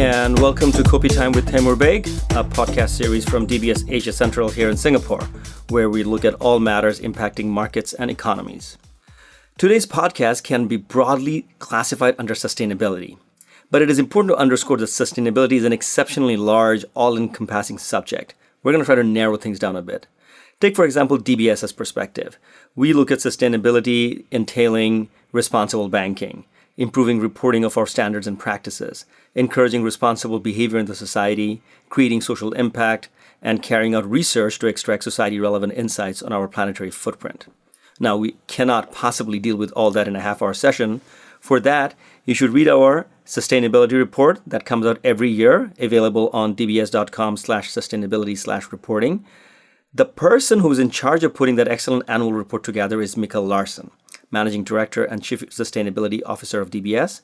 and welcome to Kopi Time with Taimur Baig, a podcast series from DBS Asia Central here in Singapore, where we look at all matters impacting markets and economies. Today's podcast can be broadly classified under sustainability, but it is important to underscore that sustainability is an exceptionally large, all-encompassing subject. We're going to try to narrow things down a bit. Take, for example, DBS's perspective. We look at sustainability entailing responsible banking, improving reporting of our standards and practices, encouraging responsible behavior in the society, creating social impact, and carrying out research to extract society-relevant insights on our planetary footprint. Now, we cannot possibly deal with all that in a half-hour session. For that, you should read our sustainability report that comes out every year, available on dbs.com/sustainability/reporting. The person who is in charge of putting that excellent annual report together is Mikkel Larsen, Managing Director and Chief Sustainability Officer of DBS.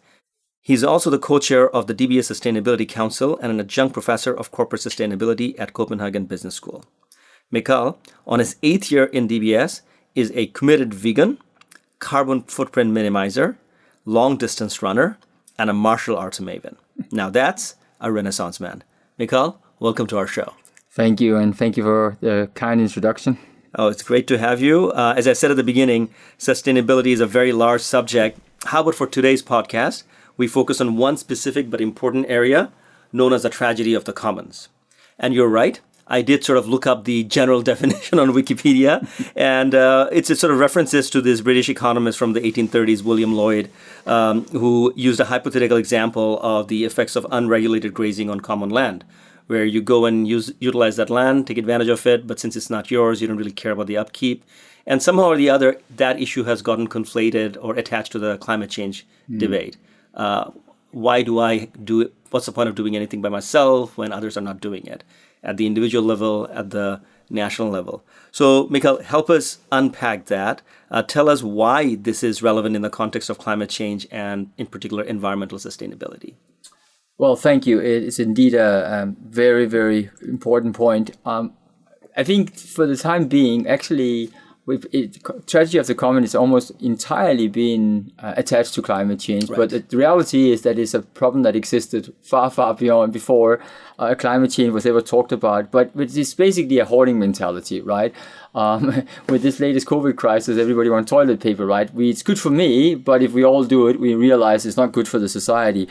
He's also the co-chair of the DBS Sustainability Council and an adjunct professor of corporate sustainability at Copenhagen Business School. Mikkel, on his 8th year in DBS, is a committed vegan, carbon footprint minimiser, long-distance runner, and a martial arts maven. Now that's a Renaissance man. Mikkel, welcome to our show. Thank you, and thank you for the kind introduction. Oh, it's great to have you. As I said at the beginning, sustainability is a very large subject. How about for today's podcast, we focus on one specific but important area known as the tragedy of the commons. And you're right, I did sort of look up the general definition on Wikipedia, and it sort of references to this British economist from the 1830s, William Lloyd, who used a hypothetical example of the effects of unregulated grazing on common land, where you go and utilize that land, take advantage of it, but since it's not yours, you don't really care about the upkeep. And somehow or the other, that issue has gotten conflated or attached to the climate change debate. Why do I do it? What's the point of doing anything by myself when others are not doing it? At the individual level, at the national level. So, Mikkel, help us unpack that. Tell us why this is relevant in the context of climate change and, in particular, environmental sustainability. Well, thank you. It is indeed a very, very important point. I think for the time being, actually, tragedy of the common is almost entirely been attached to climate change. Right. But the reality is that it's a problem that existed far, far before climate change was ever talked about. But it's basically a hoarding mentality, right? With this latest COVID crisis, everybody wants toilet paper, right? It's good for me, but if we all do it, we realize it's not good for the society.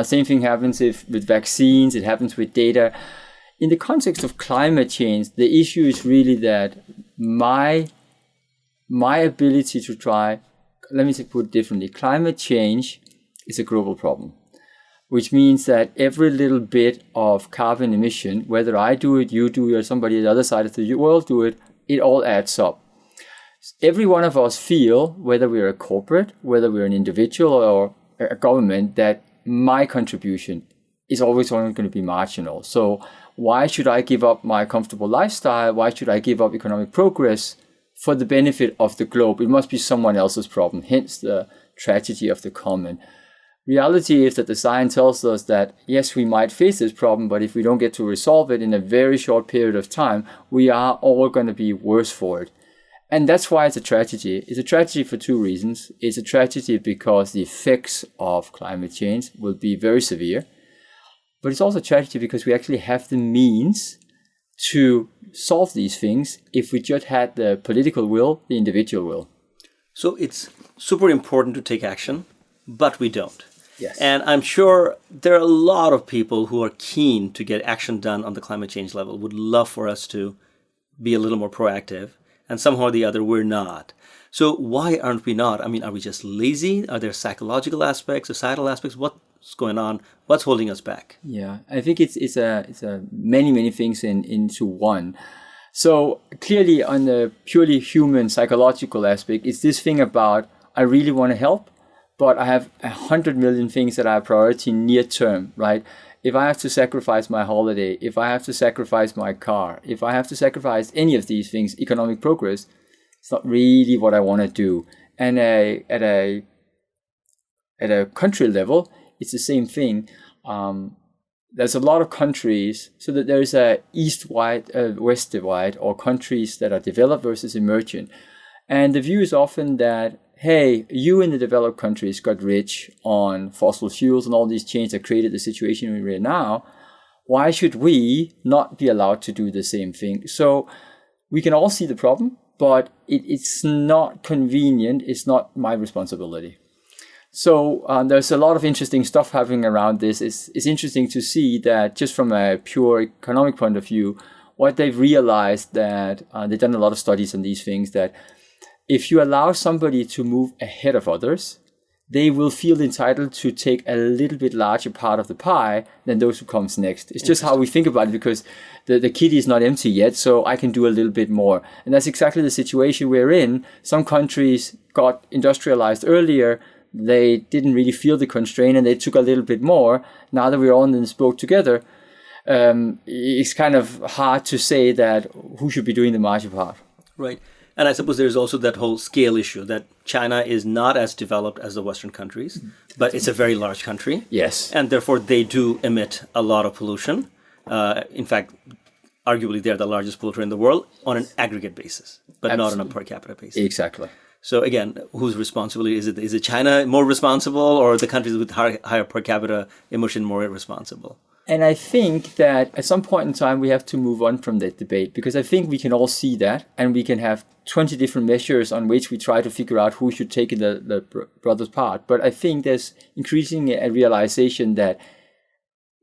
Same thing happens with vaccines. It happens with data. In the context of climate change, the issue is really that my ability to let me put it differently. Climate change is a global problem, which means that every little bit of carbon emission, whether I do it, you do it, or somebody at the other side of the world do it, it all adds up. Every one of us feel, whether we're a corporate, whether we're an individual or a government, that my contribution is always only going to be marginal. So why should I give up my comfortable lifestyle? Why should I give up economic progress for the benefit of the globe? It must be someone else's problem, hence the tragedy of the common. Reality is that the science tells us that, yes, we might face this problem, but if we don't get to resolve it in a very short period of time, we are all going to be worse for it. And that's why it's a tragedy. It's a tragedy for two reasons. It's a tragedy because the effects of climate change will be very severe. But it's also a tragedy because we actually have the means to solve these things if we just had the political will, the individual will. So it's super important to take action, but we don't. Yes. And I'm sure there are a lot of people who are keen to get action done on the climate change level, would love for us to be a little more proactive, and somehow or the other, we're not. So why aren't we not? I mean, are we just lazy? Are there psychological aspects, societal aspects? What's going on? What's holding us back? Yeah, I think it's a many things into one. So clearly on the purely human psychological aspect, it's this thing about, I really want to help, but I have 100 million things that are priority near term, right? If I have to sacrifice my holiday, if I have to sacrifice my car, if I have to sacrifice any of these things, economic progress, it's not really what I want to do. And at a country level, it's the same thing. There's a lot of countries, so that there is a east-wide, west divide, or countries that are developed versus emergent. And the view is often that, hey, you in the developed countries got rich on fossil fuels and all these changes that created the situation we're in now. Why should we not be allowed to do the same thing? So we can all see the problem, but it's not convenient. It's not my responsibility. So there's a lot of interesting stuff happening around this. It's interesting to see that just from a pure economic point of view, what they've realized that they've done a lot of studies on these things, that if you allow somebody to move ahead of others, they will feel entitled to take a little bit larger part of the pie than those who comes next. It's just how we think about it, because the kitty is not empty yet, so I can do a little bit more. And that's exactly the situation we're in. Some countries got industrialized earlier. They didn't really feel the constraint and they took a little bit more. Now that we're all in this boat together, it's kind of hard to say that who should be doing the margin part. Right. And I suppose there's also that whole scale issue that China is not as developed as the Western countries, but it's a very large country. Yes. And therefore they do emit a lot of pollution. In fact, arguably they're the largest polluter in the world on an aggregate basis, but not on a per capita basis. Exactly. So again, whose responsibility is it? Is it China more responsible, or the countries with higher per capita emission more irresponsible? And I think that at some point in time, we have to move on from that debate, because I think we can all see that, and we can have 20 different measures on which we try to figure out who should take the brother's part. But I think there's increasingly a realization that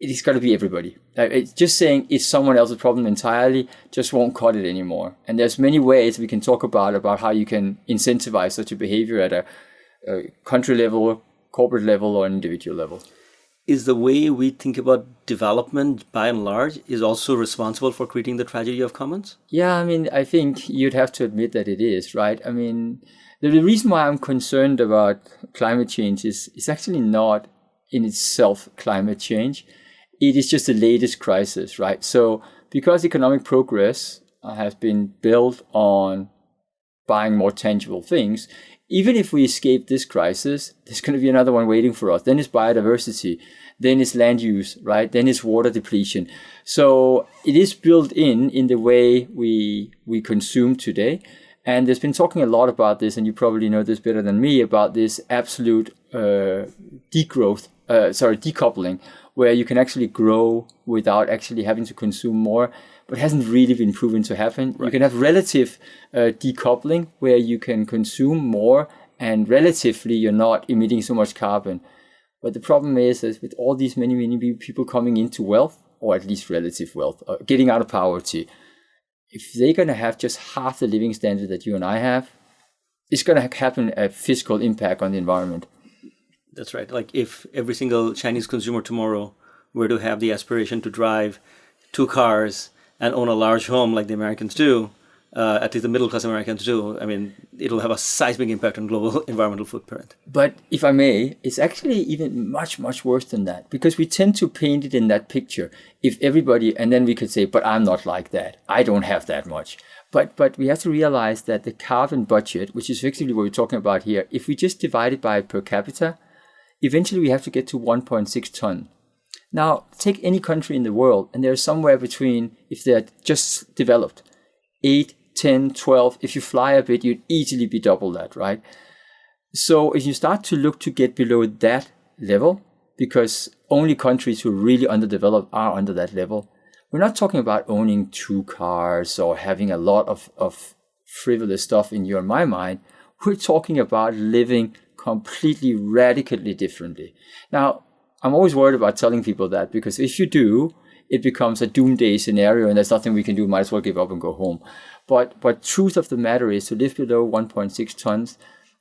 it is got to be everybody. It's just saying it's someone else's problem entirely just won't cut it anymore. And there's many ways we can talk about how you can incentivize such a behavior at a country level, corporate level, or individual level. Is the way we think about development, by and large, is also responsible for creating the tragedy of commons? Yeah, I mean, I think you'd have to admit that it is, right? I mean, the reason why I'm concerned about climate change is actually not in itself climate change. It is just the latest crisis, right? So because economic progress has been built on buying more tangible things, even if we escape this crisis, there's going to be another one waiting for us. Then it's biodiversity, then it's land use, right? Then it's water depletion. So it is built in the way we consume today. And there's been talking a lot about this, and you probably know this better than me, about this absolute decoupling, where you can actually grow without actually having to consume more, but hasn't really been proven to happen. Right. You can have relative decoupling, where you can consume more and relatively you're not emitting so much carbon. But the problem is that with all these many people coming into wealth, or at least relative wealth, getting out of poverty, if they're going to have just half the living standard that you and I have, it's going to happen a physical impact on the environment. That's right. Like if every single Chinese consumer tomorrow were to have the aspiration to drive 2 cars and own a large home like the Americans do, at least the middle-class Americans do, I mean, it'll have a seismic impact on global environmental footprint. But if I may, it's actually even much worse than that, because we tend to paint it in that picture. If everybody, and then we could say, but I'm not like that. I don't have that much. But we have to realize that the carbon budget, which is effectively what we're talking about here, if we just divide it by per capita, eventually we have to get to 1.6 ton. Now, take any country in the world, and they're somewhere between, if they're just developed, 8, 10, 12. If you fly a bit, you'd easily be double that, right? So if you start to look to get below that level, because only countries who are really underdeveloped are under that level, we're not talking about owning 2 cars or having a lot of frivolous stuff in your and my mind. We're talking about living completely, radically differently. Now, I'm always worried about telling people that, because if you do, it becomes a doomsday scenario and there's nothing we can do, might as well give up and go home. But truth of the matter is, to live below 1.6 tons,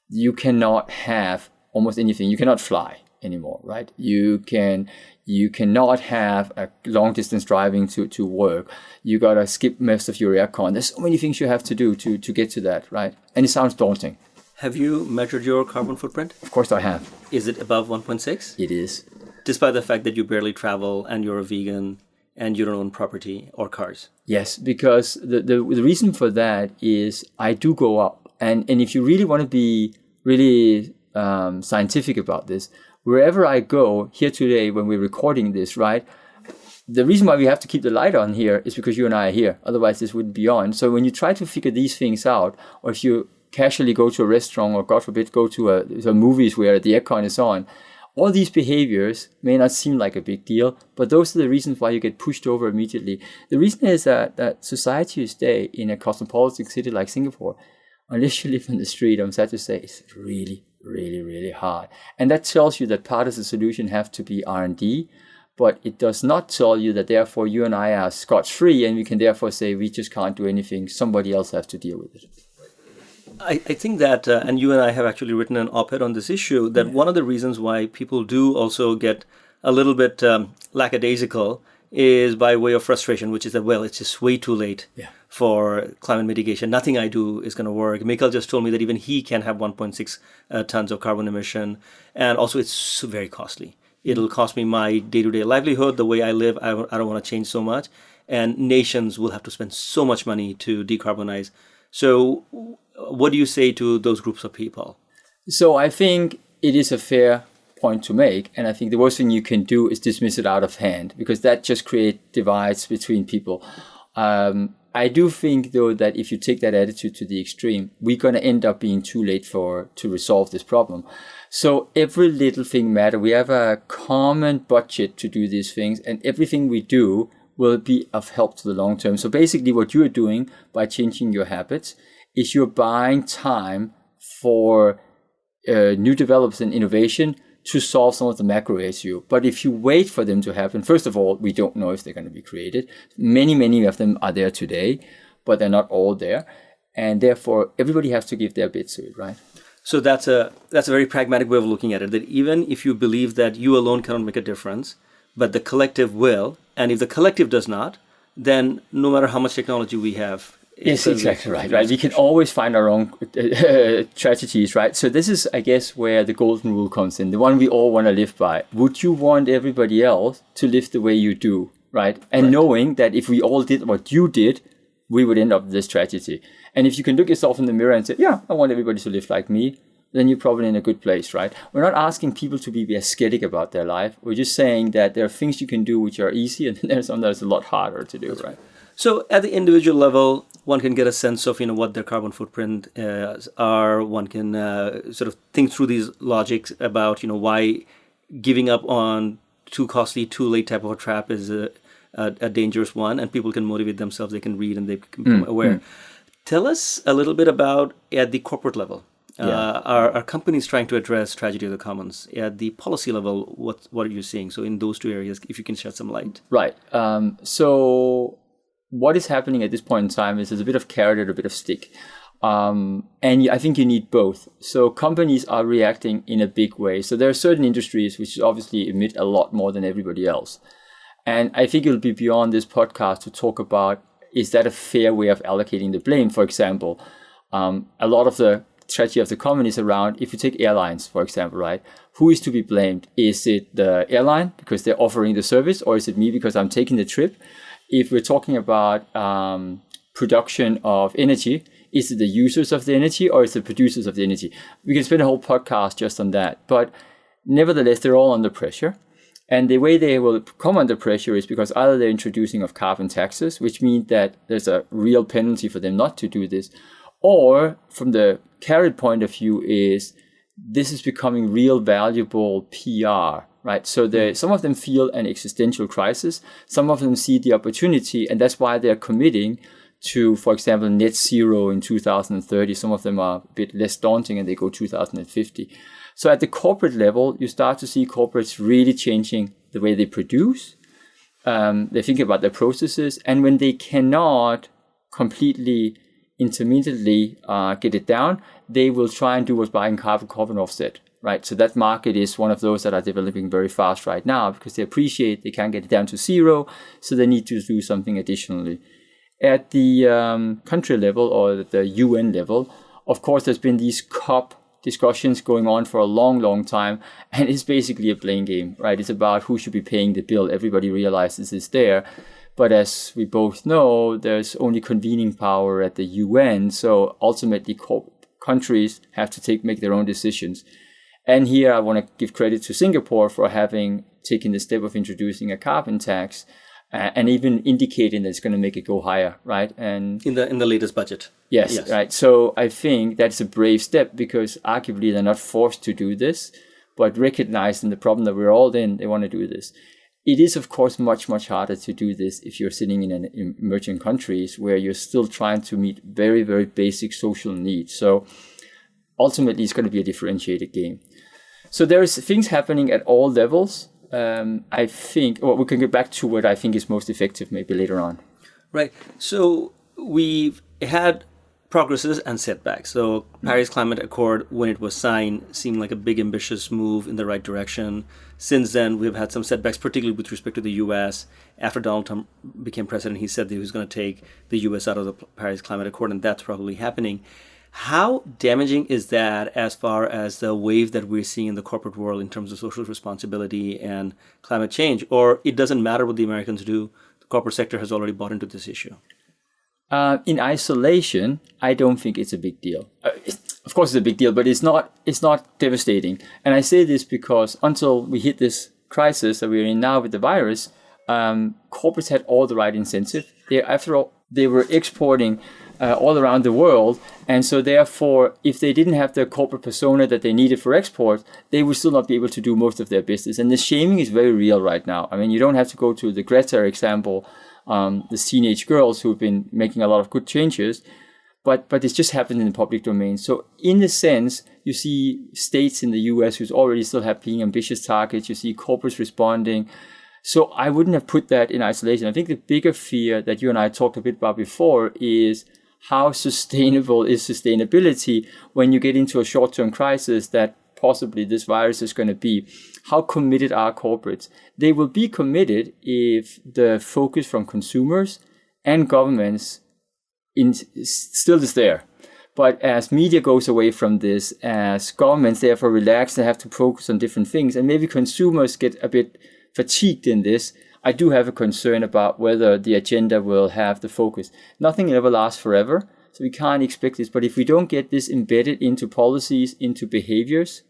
you cannot have almost anything. You cannot fly anymore, right? You cannot have a long distance driving to work. You gotta skip most of your aircon. There's so many things you have to do to get to that, right? And it sounds daunting. Have you measured your carbon footprint? Of course I have. Is it above 1.6? It is. Despite the fact that you barely travel and you're a vegan and you don't own property or cars? Yes, because the reason for that is I do go up. And if you really want to be really scientific about this, wherever I go here today when we're recording this, right, the reason why we have to keep the light on here is because you and I are here. Otherwise, this wouldn't be on. So when you try to figure these things out, or if you casually go to a restaurant or, God forbid, go to the movies where the aircon is on. All these behaviors may not seem like a big deal, but those are the reasons why you get pushed over immediately. The reason is that society today in a cosmopolitan city like Singapore, unless you live on the street, I'm sad to say, it's really, really, really hard. And that tells you that part of the solution have to be R&D, but it does not tell you that therefore you and I are scot-free and we can therefore say we just can't do anything. Somebody else has to deal with it. I think that, and you and I have actually written an op-ed on this issue, that one of the reasons why people do also get a little bit lackadaisical is by way of frustration, which is that, well, it's just way too late for climate mitigation. Nothing I do is going to work. Mikkel just told me that even he can have 1.6 tons of carbon emission. And also it's very costly. It'll cost me my day-to-day livelihood, the way I live. I don't want to change so much. And nations will have to spend so much money to decarbonize. So what do you say to those groups of people? So I think it is a fair point to make. And I think the worst thing you can do is dismiss it out of hand, because that just creates divides between people. I do think, though, that if you take that attitude to the extreme, we're going to end up being too late to resolve this problem. So every little thing matters. We have a common budget to do these things, and everything we do will be of help to the long term. So basically what you're doing by changing your habits is you're buying time for new developments and innovation to solve some of the macro issue. But if you wait for them to happen, first of all, we don't know if they're going to be created. Many of them are there today, but they're not all there. And therefore, everybody has to give their bit to it, right? So that's a very pragmatic way of looking at it, that even if you believe that you alone cannot make a difference, but the collective will, and if the collective does not, then no matter how much technology we have, yes, exactly right. We can always find our own tragedies, right? So this is, I guess, where the golden rule comes in, the one we all want to live by. Would you want everybody else to live the way you do, right? And knowing that if we all did what you did, we would end up with this tragedy. And if you can look yourself in the mirror and say, yeah, I want everybody to live like me, then you're probably in a good place, right? We're not asking people to be ascetic about their life. We're just saying that there are things you can do which are easy, and then there's some that's a lot harder to do, right? So at the individual level, one can get a sense of, what their carbon footprint are. One can sort of think through these logics about, why giving up on too costly, too late type of a trap is a dangerous one, and people can motivate themselves. They can read and they can become aware. Tell us a little bit about at the corporate level. Are companies trying to address tragedy of the commons? At the policy level, what are you seeing? So in those two areas, if you can shed some light. Right. So what is happening at this point in time is there's a bit of carrot and a bit of stick. And I think you need both. So companies are reacting in a big way. So there are certain industries which obviously emit a lot more than everybody else. And I think it'll be beyond this podcast to talk about, is that a fair way of allocating the blame? For example, a lot of the tragedy of the common is around, if you take airlines, for example, right? Who is to be blamed? Is it the airline because they're offering the service, or is it me because I'm taking the trip? If we're talking about production of energy, is it the users of the energy or is it the producers of the energy? We can spend a whole podcast just on that. But nevertheless, they're all under pressure. And the way they will come under pressure is because either they're introducing of carbon taxes, which means that there's a real penalty for them not to do this, or from the carrot point of view is this is becoming real valuable PR, right? So some of them feel an existential crisis. Some of them see the opportunity, and that's why they're committing to, for example, net zero in 2030. Some of them are a bit less daunting and they go 2050. So at the corporate level, you start to see corporates really changing the way they produce. They think about their processes, and when they cannot completely intermittently get it down, they will try and do what's buying carbon offset, right? So that market is one of those that are developing very fast right now because they appreciate they can't get it down to zero, so they need to do something additionally. At the country level or the UN level, of course, there's been these COP discussions going on for a long, long time, and it's basically a blame game, right? It's about who should be paying the bill. Everybody realizes it's there. But as we both know, there's only convening power at the UN. So ultimately, countries have to make their own decisions. And here I want to give credit to Singapore for having taken the step of introducing a carbon tax. and even indicating that it's going to make it go higher, right? And in the latest budget. Yes, right. So I think that's a brave step because arguably they're not forced to do this, but recognizing the problem that we're all in, they want to do this. It is, of course, much, much harder to do this if you're sitting in emerging countries where you're still trying to meet very, very basic social needs. So ultimately, it's going to be a differentiated game. So there's things happening at all levels. I think, we can get back to what I think is most effective maybe later on. Right. So we've had progresses and setbacks. So Paris Climate Accord, when it was signed, seemed like a big ambitious move in the right direction. Since then, we've had some setbacks, particularly with respect to the U.S. After Donald Trump became president, he said that he was going to take the U.S. out of the Paris Climate Accord, and that's probably happening. How damaging is that as far as the wave that we're seeing in the corporate world in terms of social responsibility and climate change? Or it doesn't matter what the Americans do, the corporate sector has already bought into this issue? In isolation, I don't think it's a big deal. Of course, it's a big deal, but it's not devastating. And I say this because until we hit this crisis that we're in now with the virus, corporates had all the right incentive. After all, they were exporting all around the world. And so therefore, if they didn't have the corporate persona that they needed for export, they would still not be able to do most of their business. And the shaming is very real right now. I mean, you don't have to go to the Greta example, the teenage girls who've been making a lot of good changes, but it's just happened in the public domain. So in a sense, you see states in the US who's already still having ambitious targets. You see corporates responding. So I wouldn't have put that in isolation. I think the bigger fear that you and I talked a bit about before is how sustainable is sustainability when you get into a short-term crisis that possibly this virus is going to be. How committed are corporates? They will be committed if the focus from consumers and governments still is there. But as media goes away from this, as governments therefore relax, they have to focus on different things, and maybe consumers get a bit fatigued in this, I do have a concern about whether the agenda will have the focus. Nothing ever lasts forever, so we can't expect this. But if we don't get this embedded into policies, into behaviors,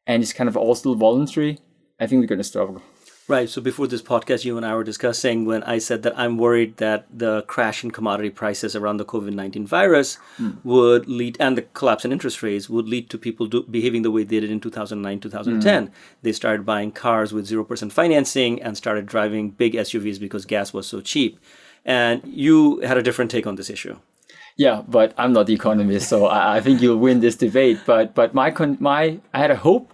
and it's kind of all still voluntary, I think we're going to struggle. Right. So before this podcast, you and I were discussing when I said that I'm worried that the crash in commodity prices around the COVID-19 virus would lead, and the collapse in interest rates would lead to people behaving the way they did in 2009, 2010. They started buying cars with 0% financing and started driving big SUVs because gas was so cheap. And you had a different take on this issue. Yeah, but I'm not the economist, so I think you'll win this debate. But I had a hope.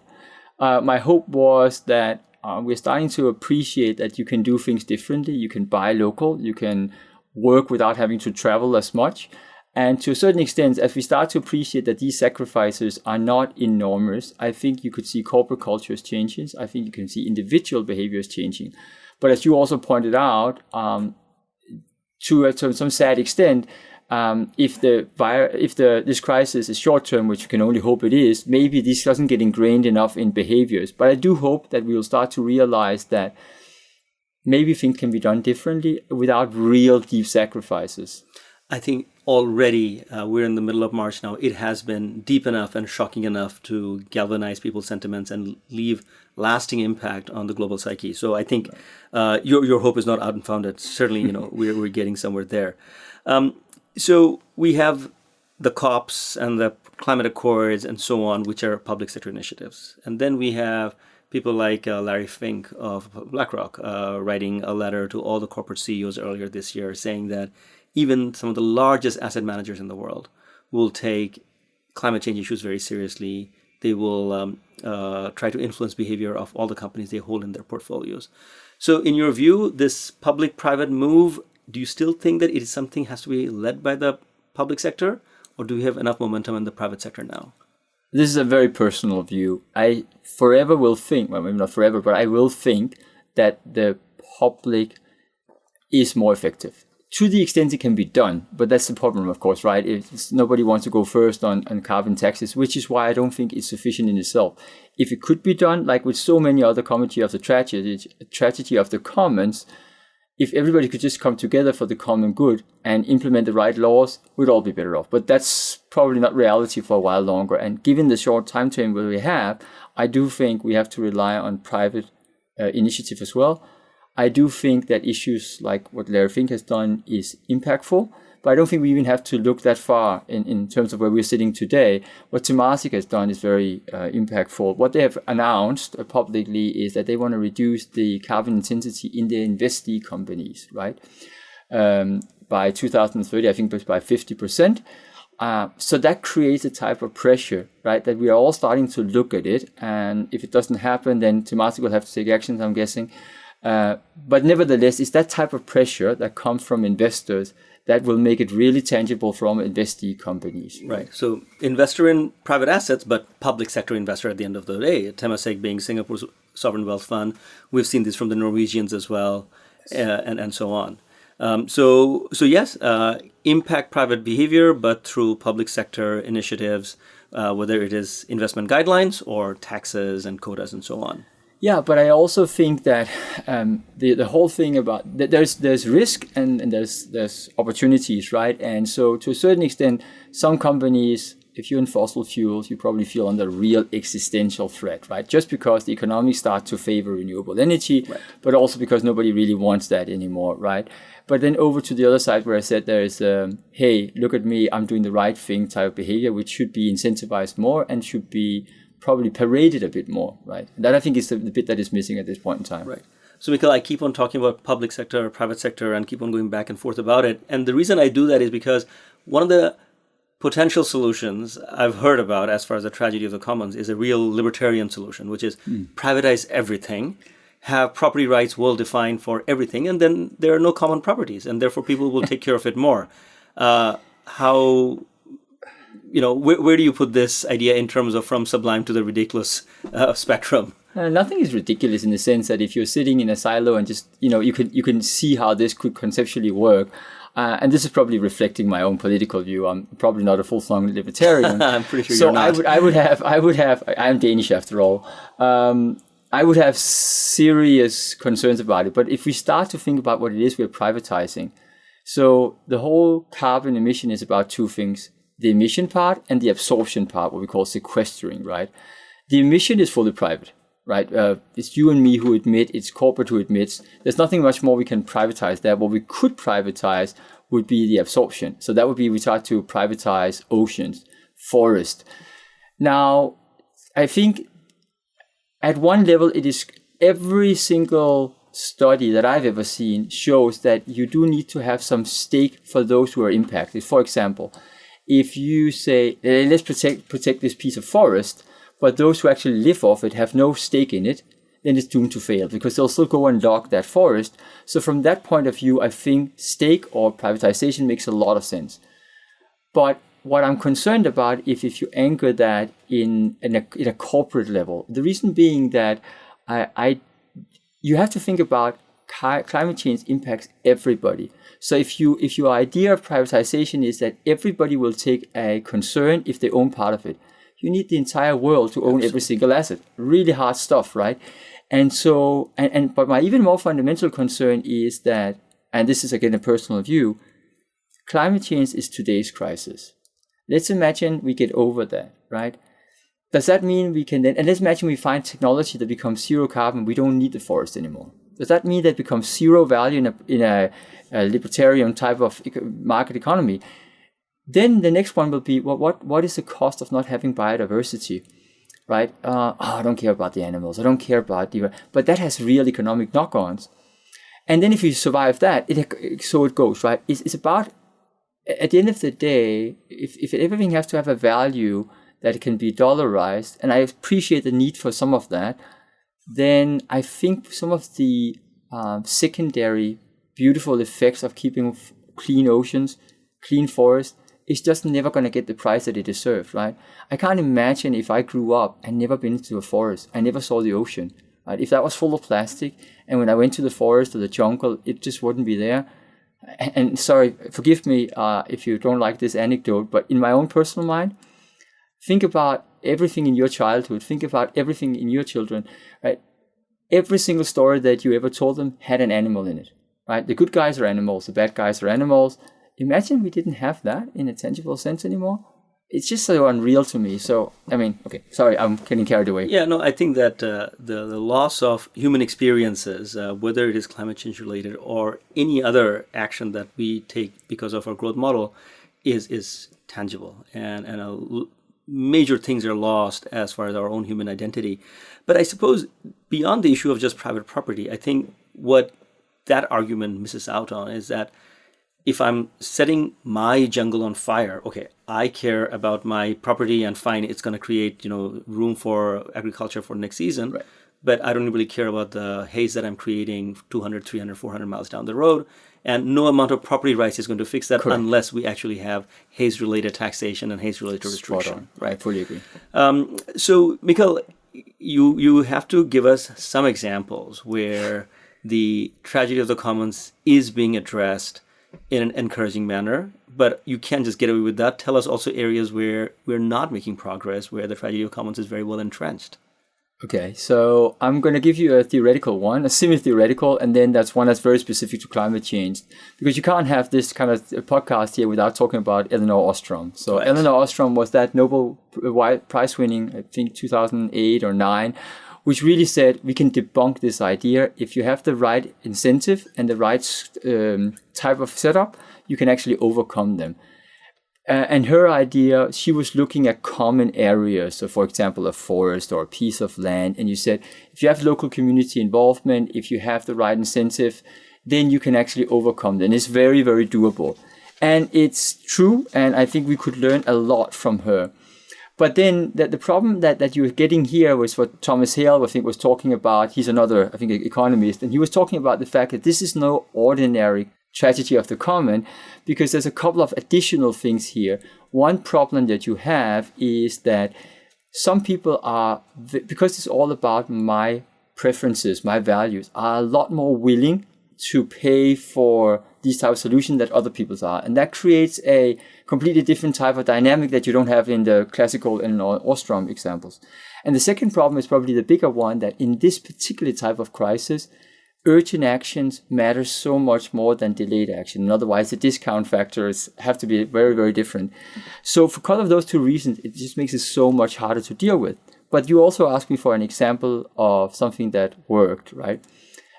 My hope was that we're starting to appreciate that you can do things differently. You can buy local. You can work without having to travel as much. And to a certain extent, as we start to appreciate that these sacrifices are not enormous, I think you could see corporate cultures changing. I think you can see individual behaviors changing. But as you also pointed out, to some sad extent, if this crisis is short term, which you can only hope it is, maybe this doesn't get ingrained enough in behaviors. But I do hope that we will start to realize that maybe things can be done differently without real deep sacrifices. I think already we're in the middle of March now. It has been deep enough and shocking enough to galvanize people's sentiments and leave lasting impact on the global psyche. So I think your hope is not unfounded. Certainly, we're getting somewhere there. So we have the COPs and the climate accords and so on, which are public sector initiatives. And then we have people like Larry Fink of BlackRock writing a letter to all the corporate CEOs earlier this year saying that even some of the largest asset managers in the world will take climate change issues very seriously. They will try to influence behavior of all the companies they hold in their portfolios. So in your view, this public-private move, do you still think that it is something has to be led by the public sector, or do we have enough momentum in the private sector now? This is a very personal view. I forever will think, well, maybe not forever, but I will think that the public is more effective. To the extent it can be done, but that's the problem, of course, right? Nobody wants to go first on carbon taxes, which is why I don't think it's sufficient in itself. If it could be done, like with so many other comedy of the tragedy of the commons, if everybody could just come together for the common good and implement the right laws, we'd all be better off. But that's probably not reality for a while longer. And given the short time frame we have, I do think we have to rely on private initiative as well. I do think that issues like what Larry Fink has done is impactful, but I don't think we even have to look that far in terms of where we're sitting today. What Temasek has done is very impactful. What they have announced publicly is that they want to reduce the carbon intensity in their investee companies, right? By 2030, I think by 50%. So that creates a type of pressure, right? That we are all starting to look at it. And if it doesn't happen, then Temasek will have to take actions, I'm guessing. But nevertheless, it's that type of pressure that comes from investors that will make it really tangible from investee companies. Right. So investor in private assets, but public sector investor at the end of the day. Temasek being Singapore's sovereign wealth fund. We've seen this from the Norwegians as well, and so on. So yes, impact private behavior, but through public sector initiatives, whether it is investment guidelines or taxes and quotas and so on. Yeah, but I also think that the whole thing about there's risk and there's opportunities, right? And so to a certain extent, some companies, if you're in fossil fuels, you probably feel under real existential threat, right? Just because the economy starts to favor renewable energy, right, but also because nobody really wants that anymore, right? But then over to the other side where I said there is hey, look at me, I'm doing the right thing type of behavior, which should be incentivized more and should be probably paraded a bit more, right? And that I think is the bit that is missing at this point in time. Right. So Mikkel, I keep on talking about public sector, private sector, and keep on going back and forth about it. And the reason I do that is because one of the potential solutions I've heard about as far as the tragedy of the commons is a real libertarian solution, which is privatize everything, have property rights well defined for everything, and then there are no common properties, and therefore people will take care of it more. Where do you put this idea in terms of from sublime to the ridiculous spectrum? Nothing is ridiculous in the sense that if you're sitting in a silo and just, you can see how this could conceptually work. And this is probably reflecting my own political view. I'm probably not a full-blown libertarian. I'm pretty sure you're not. So I would have, I'm Danish after all. I would have serious concerns about it. But if we start to think about what it is we're privatizing, so the whole carbon emission is about two things. The emission part and the absorption part, what we call sequestering, right? The emission is fully private, right? It's you and me who admit, it's corporate who admits. There's nothing much more we can privatize there. What we could privatize would be the absorption. So that would be, we start to privatize oceans, forest. Now, I think at one level, it is every single study that I've ever seen shows that you do need to have some stake for those who are impacted. For example, if you say, let's protect this piece of forest, but those who actually live off it have no stake in it, then it's doomed to fail because they'll still go and log that forest. So from that point of view, I think stake or privatization makes a lot of sense. But what I'm concerned about if you anchor that in a corporate level, the reason being that you have to think about climate change impacts everybody. So if your idea of privatization is that everybody will take a concern if they own part of it, you need the entire world to own every single asset. Really hard stuff, right? And so, but my even more fundamental concern is that, and this is again a personal view, climate change is today's crisis. Let's imagine we get over that, right? Does that mean we can then, and let's imagine we find technology that becomes zero carbon, we don't need the forest anymore. Does that mean that it becomes zero value in a libertarian type of market economy? Then the next one will be, well, what is the cost of not having biodiversity, right? I don't care about the animals. I don't care about but that has real economic knock-ons. And then if you survive that, so it goes, right? It's about, at the end of the day, if everything has to have a value that can be dollarized, and I appreciate the need for some of that, then I think some of the secondary beautiful effects of keeping clean oceans, clean forests, is just never going to get the price that it deserves, right? I can't imagine if I grew up and never been into a forest, I never saw the ocean, right? If that was full of plastic, and when I went to the forest or the jungle, it just wouldn't be there. And sorry, forgive me if you don't like this anecdote, but in my own personal mind, think about everything in your childhood. Think about everything in your children, right? Every single story that you ever told them had an animal in it, right? The good guys are animals, the bad guys are animals. Imagine we didn't have that in a tangible sense anymore. it's just so unreal to me. So, I mean, okay, sorry, I'm getting carried away. Yeah, no, I think that the loss of human experiences, whether it is climate change related or any other action that we take because of our growth model, is tangible, and major things are lost as far as our own human identity. But I suppose beyond the issue of just private property, I think what that argument misses out on is that if I'm setting my jungle on fire, okay, I care about my property and fine, it's going to create, room for agriculture for next season. Right. But I don't really care about the haze that I'm creating 200, 300, 400 miles down the road. And no amount of property rights is going to fix that. Correct. Unless we actually have haze-related taxation and haze-related restriction. Right, I fully agree. So, Mikkel, you have to give us some examples where the tragedy of the commons is being addressed in an encouraging manner, but you can't just get away with that. Tell us also areas where we're not making progress, where the tragedy of commons is very well entrenched. Okay, so I'm going to give you a theoretical one, a semi-theoretical, and then that's one that's very specific to climate change, because you can't have this kind of podcast here without talking about Elinor Ostrom. So right. Elinor Ostrom was that Nobel Prize winning, I think 2008 or 9, which really said we can debunk this idea. If you have the right incentive and the right type of setup, you can actually overcome them. And her idea, she was looking at common areas. So, for example, a forest or a piece of land. And you said, if you have local community involvement, if you have the right incentive, then you can actually overcome them. And it's very, very doable. And it's true. And I think we could learn a lot from her. But then the problem that you were getting here was what Thomas Hale, I think, was talking about. He's another, I think, economist. And he was talking about the fact that this is no ordinary tragedy of the common, because there's a couple of additional things here. One problem that you have is that some people are, because it's all about my preferences, my values, are a lot more willing to pay for these type of solutions that other people are. And that creates a completely different type of dynamic that you don't have in the classical and Ostrom examples. And the second problem is probably the bigger one, that in this particular type of crisis, urgent actions matter so much more than delayed action. And otherwise, the discount factors have to be very, very different. So for all of those two reasons, it just makes it so much harder to deal with. But you also asked me for an example of something that worked, right?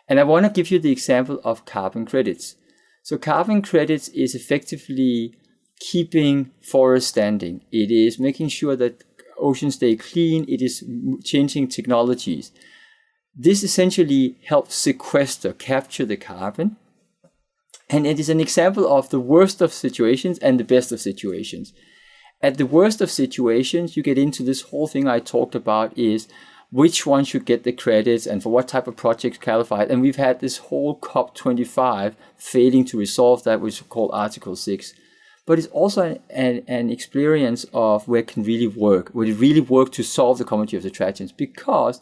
And I want to give you the example of carbon credits. So carbon credits is effectively keeping forests standing. It is making sure that oceans stay clean. It is changing technologies. This essentially helps sequester, capture the carbon. And it is an example of the worst of situations and the best of situations. At the worst of situations, you get into this whole thing I talked about, is which one should get the credits and for what type of projects qualified. And we've had this whole COP25 failing to resolve that, which is called Article 6. But it's also an experience of where it can really work, where it really works to solve the community of the tragedies. Because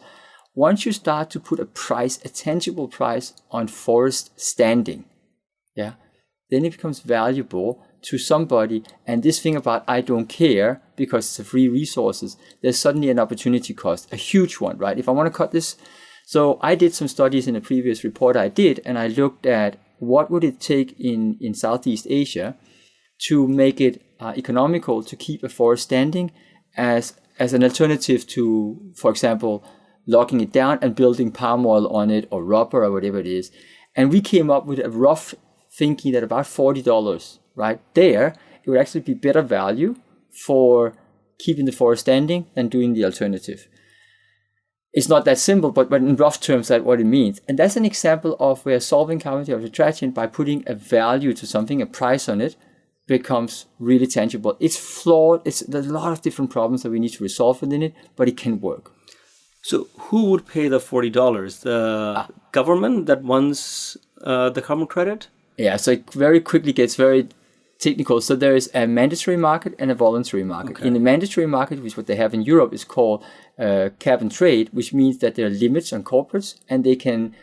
once you start to put a tangible price on forest standing, then it becomes valuable to somebody. And this thing about I don't care because it's a free resources, there's suddenly an opportunity cost, a huge one, right? If I want to cut this. So I did some studies in a previous report I did, and I looked at what would it take in Southeast Asia to make it economical to keep a forest standing as an alternative to, for example, logging it down and building palm oil on it or rubber or whatever it is. And we came up with a rough thinking that about $40, right there, it would actually be better value for keeping the forest standing than doing the alternative. It's not that simple, but in rough terms, that's what it means. And that's an example of where solving community of the tragedy by putting a value to something, a price on it, becomes really tangible. It's flawed. There's a lot of different problems that we need to resolve within it, but it can work. So who would pay the $40? The government that wants the carbon credit? Yeah, so it very quickly gets very technical. So there is a mandatory market and a voluntary market. Okay. In the mandatory market, which is what they have in Europe, is called cap and trade, which means that there are limits on corporates and they can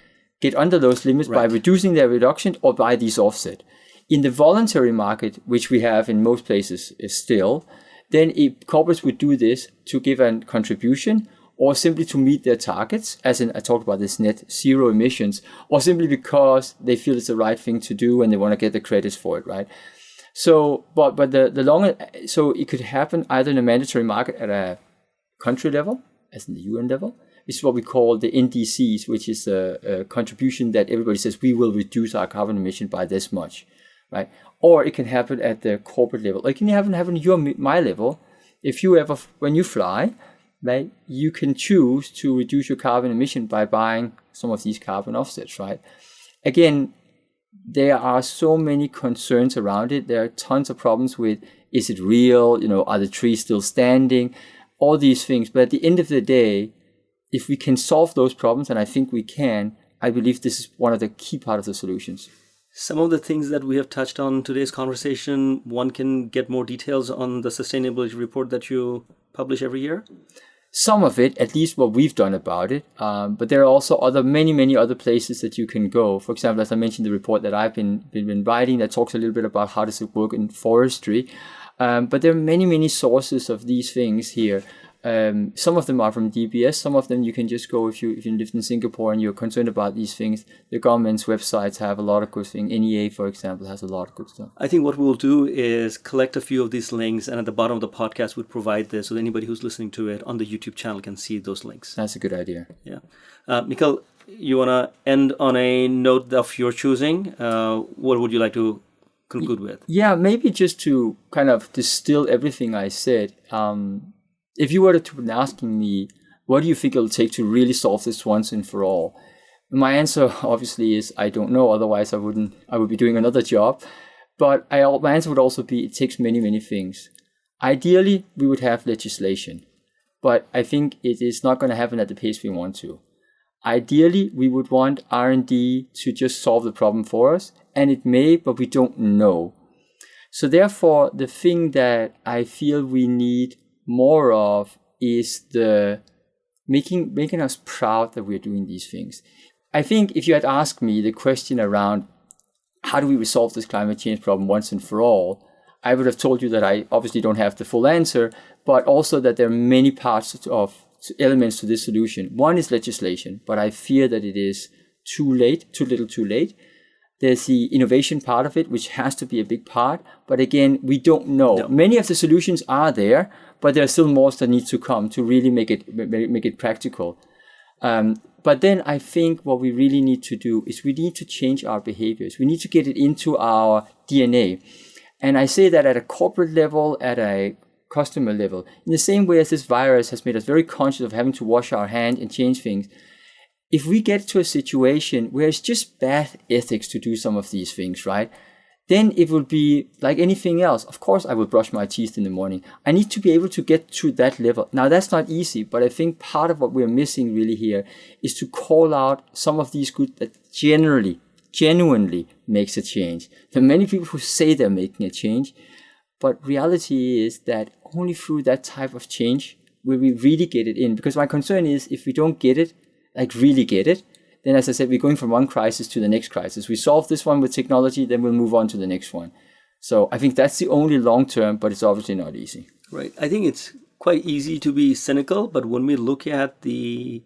get under those limits by reducing their reduction or by these offset. In the voluntary market, which we have in most places still, then corporates would do this to give a contribution or simply to meet their targets, as in I talked about this net zero emissions, or simply because they feel it's the right thing to do and they want to get the credits for it, right? So, but the longer, so it could happen either in a mandatory market at a country level, as in the UN level. This is what we call the NDCs, which is a contribution that everybody says we will reduce our carbon emission by this much, right? Or it can happen at the corporate level. Or it can even happen at my level. If you ever, when you fly, right, you can choose to reduce your carbon emission by buying some of these carbon offsets, right? Again, there are so many concerns around it. There are tons of problems with, is it real? Are the trees still standing? All these things. But at the end of the day, if we can solve those problems, and I think we can, I believe this is one of the key part of the solutions. Some of the things that we have touched on today's conversation, one can get more details on the sustainability report that you publish every year? Some of it, at least what we've done about it. But there are also many other places that you can go. For example, as I mentioned, the report that I've been writing that talks a little bit about how does it work in forestry. But there are many sources of these things here. Some of them are from DBS. Some of them you can just go if you live in Singapore and you're concerned about these things. The government's websites have a lot of good things. NEA, for example, has a lot of good stuff. I think what we'll do is collect a few of these links, and at the bottom of the podcast we'll provide this so that anybody who's listening to it on the YouTube channel can see those links. That's a good idea. Yeah. Mikkel, you want to end on a note of your choosing? What would you like to conclude with? Yeah, maybe just to kind of distill everything I said. If you were to be asking me, what do you think it'll take to really solve this once and for all? My answer obviously is I don't know. Otherwise, I would be doing another job. But my answer would also be it takes many things. Ideally, we would have legislation, but I think it is not going to happen at the pace we want to. Ideally, we would want R&D to just solve the problem for us, and it may, but we don't know. So therefore, the thing that I feel we need more of is the making us proud that we're doing these things. I think if you had asked me the question around how do we resolve this climate change problem once and for all, I would have told you that I obviously don't have the full answer, but also that there are many parts of elements to this solution. One is legislation, but I fear that it is too little too late. There's the innovation part of it, which has to be a big part. But again, we don't know. No. Many of the solutions are there, but there are still more that need to come to really make it practical. But then I think what we really need to do is we need to change our behaviors. We need to get it into our DNA. And I say that at a corporate level, at a customer level. In the same way as this virus has made us very conscious of having to wash our hands and change things, if we get to a situation where it's just bad ethics to do some of these things, right? Then it will be like anything else. Of course, I will brush my teeth in the morning. I need to be able to get to that level. Now, that's not easy, but I think part of what we're missing really here is to call out some of these good that genuinely makes a change. There are many people who say they're making a change, but reality is that only through that type of change will we really get it in. Because my concern is if we don't get it, like really get it, then as I said, we're going from one crisis to the next crisis. We solve this one with technology, then we'll move on to the next one. So I think that's the only long term, but it's obviously not easy. Right. I think it's quite easy to be cynical, but when we look at the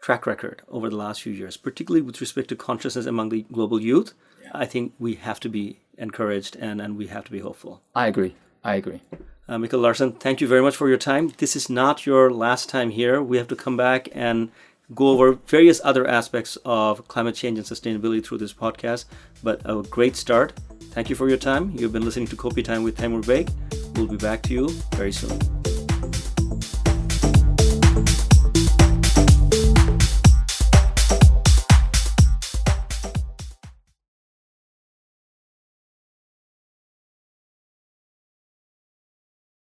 track record over the last few years, particularly with respect to consciousness among the global youth, I think we have to be encouraged and we have to be hopeful. I agree. Mikkel Larsen, thank you very much for your time. This is not your last time here. We have to come back and go over various other aspects of climate change and sustainability through this podcast, but a great start. Thank you for your time. You've been listening to Kopi Time with Taimur Baig. We'll be back to you very soon.